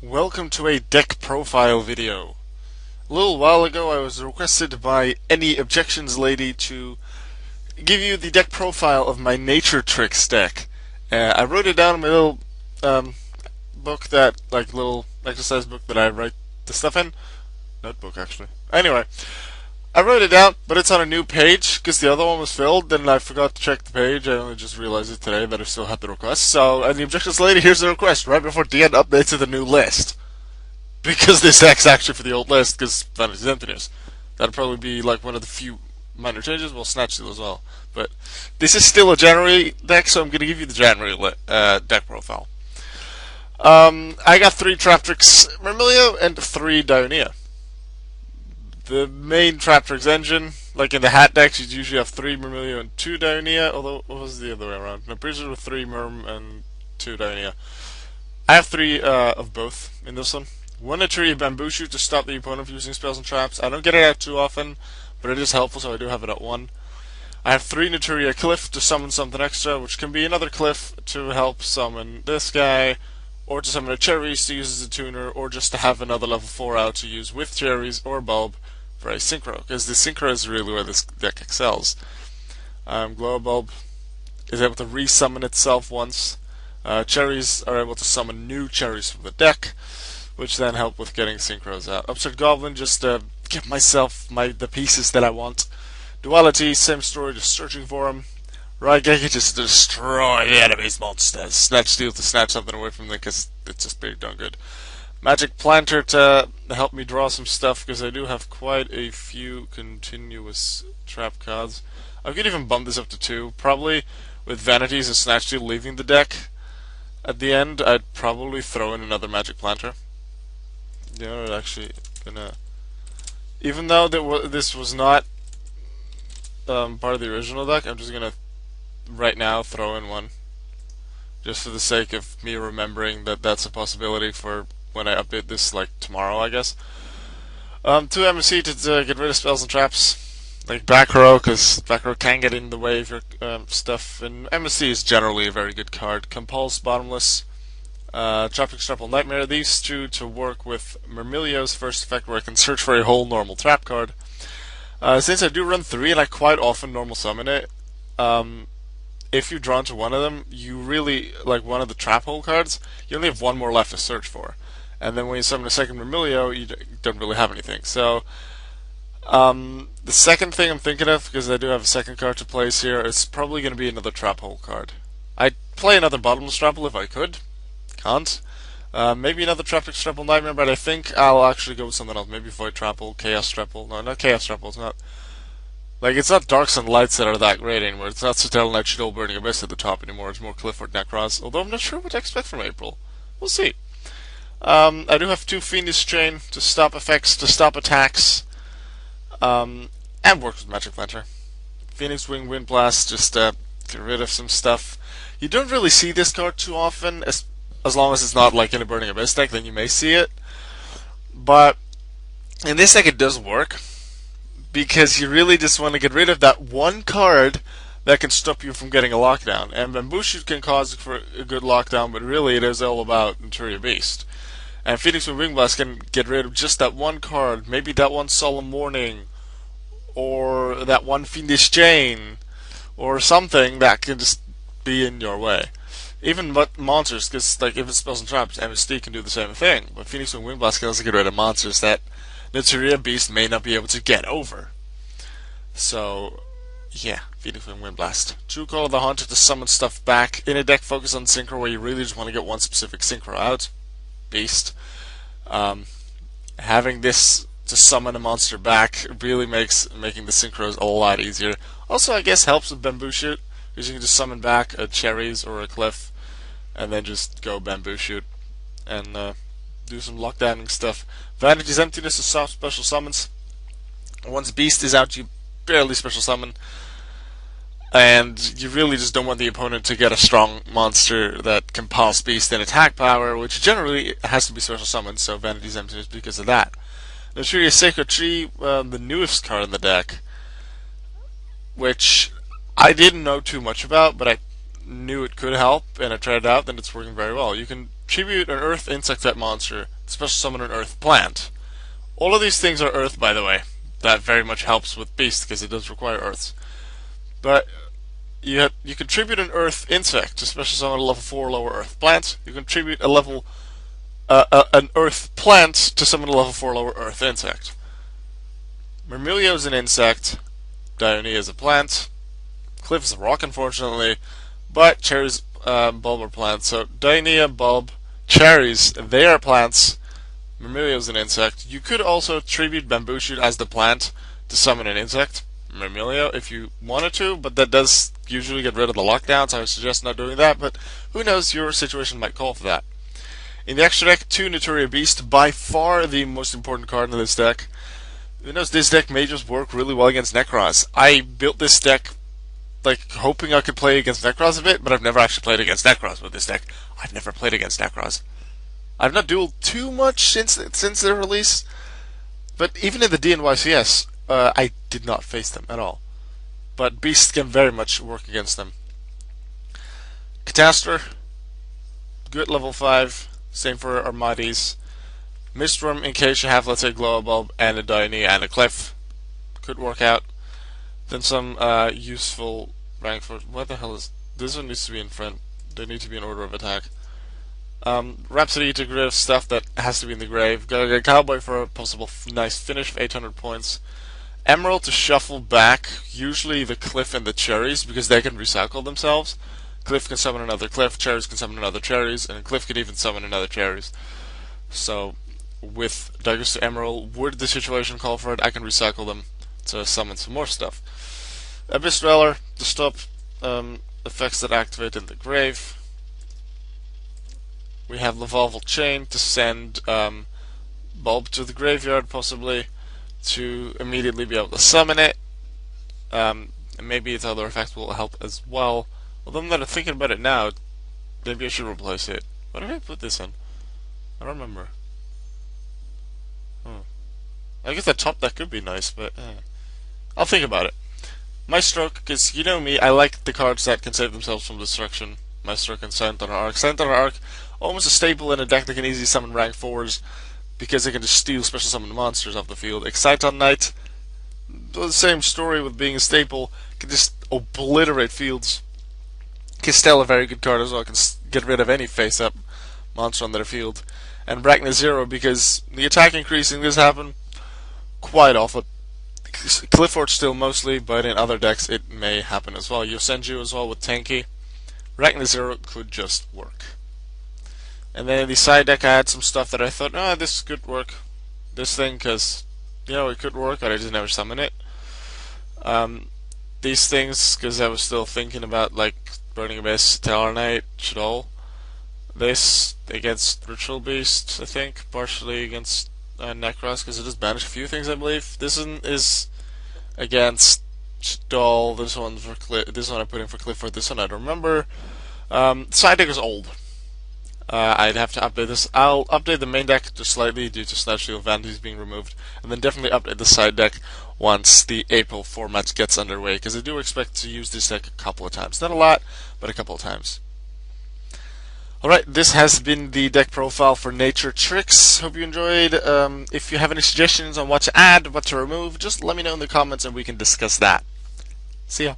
Welcome to a deck profile video. A little while ago I was requested by AnyObjectionsLady to give you the deck profile of my Nature Trix deck. I wrote it down in my little book little exercise book that I write the stuff in. Notebook, actually. Anyway, I wrote it down, but it's on a new page because the other one was filled, and I forgot to check the page. I only just realized it today that I still had the request. So, AnyObjectionsLady, here's the request right before DN updates to the new list. Because this deck's actually for the old list, because Vanity's Emptiness. That'll probably be like one of the few minor changes. We'll Snatch Steal as well. But this is still a January deck, so I'm going to give you the January deck profile. I got 3 Trix Myrmilio and 3 Dionia. The main Trix engine, like in the hat decks, you'd usually have 3 Myrmilio and 2 Dionia, although what was the other way around? I'm pretty sure it was 3 Myrm and 2 Dionia. I have 3 of both in this one. 1 Naturia Bamboo Shoot to stop the opponent from using spells and traps. I don't get it out too often, but it is helpful, so I do have it at 1. I have 3 Naturia Cliff to summon something extra, which can be another Cliff to help summon this guy, or to summon a Cherries to use as a tuner, or just to have another level 4 out to use with Cherries or Bulb for a Synchro, because the Synchro is really where this deck excels. Glow Bulb is able to resummon itself once. Cherries are able to summon new Cherries from the deck, which then help with getting Synchros out. Upstart Goblin, just to get myself the pieces that I want. Duality, same story, just searching for them. Raigeki, just to destroy the enemy's monsters. Snatch Steal to snatch something away from them, because it's just pretty darn good. Magic Planter to help me draw some stuff, because I do have quite a few continuous trap cards. I could even bump this up to 2. Probably with Vanities and Snatch Steal leaving the deck at the end, I'd probably throw in another Magic Planter. You know, it actually gonna, even though this was not part of the original deck, I'm just gonna right now throw in one, just for the sake of me remembering that that's a possibility for when I update this, like tomorrow, I guess. 2 MSC to get rid of spells and traps, like back row, because back row can get in the way of your stuff, and MSC is generally a very good card. Compulse, Bottomless, Traptrix Triple Nightmare, these 2 to work with Myrmilio's first effect, where I can search for a whole normal trap card. Since I do run 3 and I quite often normal summon it, if you're drawn to one of them, you really, like one of the trap hole cards, you only have 1 more left to search for. And then when you summon a second Myrmilio, you don't really have anything. So, the second thing I'm thinking of, because I do have a second card to place here, is probably going to be another trap hole card. I'd play another Bottomless Trap Hole if I could. Can't. Maybe another Traptrix Triple Nightmare, but I think I'll actually go with something else. Maybe Void Trap Hole, Chaos Trap Hole. No, not Chaos Trap Hole. It's not. Like, it's not Darks and Lights that are that great anymore. It's not Citadel Night Shadow Burning Abyss at the top anymore. It's more Clifford Necros. Although I'm not sure what to expect from April. We'll see. I do have 2 Fiendish Chain to stop effects, to stop attacks, and works with Magic Planter. Phoenix Wing, Wind Blast, just get rid of some stuff. You don't really see this card too often, as long as it's not like in a Burning Abyss deck, then you may see it. But in this deck it does work, because you really just want to get rid of that one card that can stop you from getting a lockdown. And Bamboo Shoot can cause for a good lockdown, but really it is all about Naturia Beast. And Phoenix with Wing Blast can get rid of just that one card, maybe that one Solemn Warning, or that one Fiendish Chain, or something that can just be in your way. Even monsters, because like if it's spells and traps, MSD can do the same thing. But Phoenix with Wing Blast can also get rid of monsters that Naturia Beast may not be able to get over. So, yeah, Phoenix with Wind Blast. True Call of the Hunter to summon stuff back in a deck focused on Synchro, where you really just want to get one specific Synchro out. Beast. Having this to summon a monster back really makes making the Synchros a lot easier. Also, I guess helps with Bamboo Shoot, because you can just summon back a Cherries or a Cliff, and then just go Bamboo Shoot and do some lockdowning stuff. Vanity's Emptiness is soft special summons. Once Beast is out, you barely special summon, and you really just don't want the opponent to get a strong monster that can pulse Beast and attack power, which generally has to be special summoned, so Vanity's Emptiness because of that. Naturia Sacred Tree, the newest card in the deck, which I didn't know too much about, but I knew it could help, and I tried it out, and it's working very well. You can tribute an Earth insect type monster, special summon an Earth plant. All of these things are Earth, by the way. That very much helps with Beast because it does require Earths. But you contribute an Earth insect to special summon a level 4 lower Earth plant. You contribute an Earth plant to summon a level 4 lower Earth insect. Myrmilio is an insect. Dionaea is a plant. Cliff is a rock, unfortunately. But cherries, bulb are plants. So Dionaea, bulb, cherries, they are plants. Myrmilio is an insect. You could also tribute Bamboo Shoot as the plant to summon an insect. Myrmilio, if you wanted to, but that does usually get rid of the lockdowns. I would suggest not doing that, but who knows, your situation might call for that. In the extra deck, 2 Naturia Beast, by far the most important card in this deck. Who knows, this deck may just work really well against Necros. I built this deck like hoping I could play against Necros a bit, but I've never actually played against Necros with this deck. I've never played against Necros. I've not dueled too much since their release, but even in the DNYCS, I did not face them at all. But Beast can very much work against them. Catastor, good level 5, same for Armades. Mistworm, in case you have, let's say, Glow Bulb and a Dionaea and a Cliff, could work out. Then some useful rank for what the hell is this one needs to be in front. They need to be in order of attack. Rhapsody to grave stuff that has to be in the grave. Gotta Cowboy for a possible nice finish of 800 points. Emerald to shuffle back, usually the Cliff and the Cherries, because they can recycle themselves. Cliff can summon another Cliff, Cherries can summon another Cherries, and Cliff can even summon another Cherries. So, with Daggers to Emerald, would the situation call for it, I can recycle them to summon some more stuff. Abyss Dweller to stop effects that activate in the grave. We have Lavalval Chain to send Bulb to the graveyard, possibly, to immediately be able to summon it. And maybe its other effects will help as well. Although I'm not thinking about it now, maybe I should replace it. What did I put this in? I don't remember. I guess the top deck could be nice, but I'll think about it. Maestro, because you know me, I like the cards that can save themselves from destruction. Maestro and Silent on Arc. Silent on Arc, almost a staple in a deck that can easily summon rank 4s, because they can just steal special summon monsters off the field. Exciton Knight, the same story with being a staple, can just obliterate fields. Kistel, a very good card as well, can get rid of any face-up monster on their field. And Brackness Zero, because the attack increasing does happen quite often. Clifford still mostly, but in other decks it may happen as well. Yosenju as well with Tanky. Brackness Zero could just work. And then in the side deck I had some stuff that I thought, oh, this could work. This thing, because, you know, it could work, but I just never summon it. These things, because I was still thinking about, like, Burning Abyss, Talonite, Shadol. This against Ritual Beast, I think, partially against Necros, because it does banish a few things, I believe. This one is against Shadol, this one's for this one I put in for Clifford, this one I don't remember. Side deck is old. I'd have to update this. I'll update the main deck just slightly due to Snatch Shield Vanities being removed, and then definitely update the side deck once the April format gets underway, because I do expect to use this deck a couple of times. Not a lot, but a couple of times. Alright, this has been the deck profile for Nature Trix. Hope you enjoyed. If you have any suggestions on what to add, what to remove, just let me know in the comments and we can discuss that. See ya.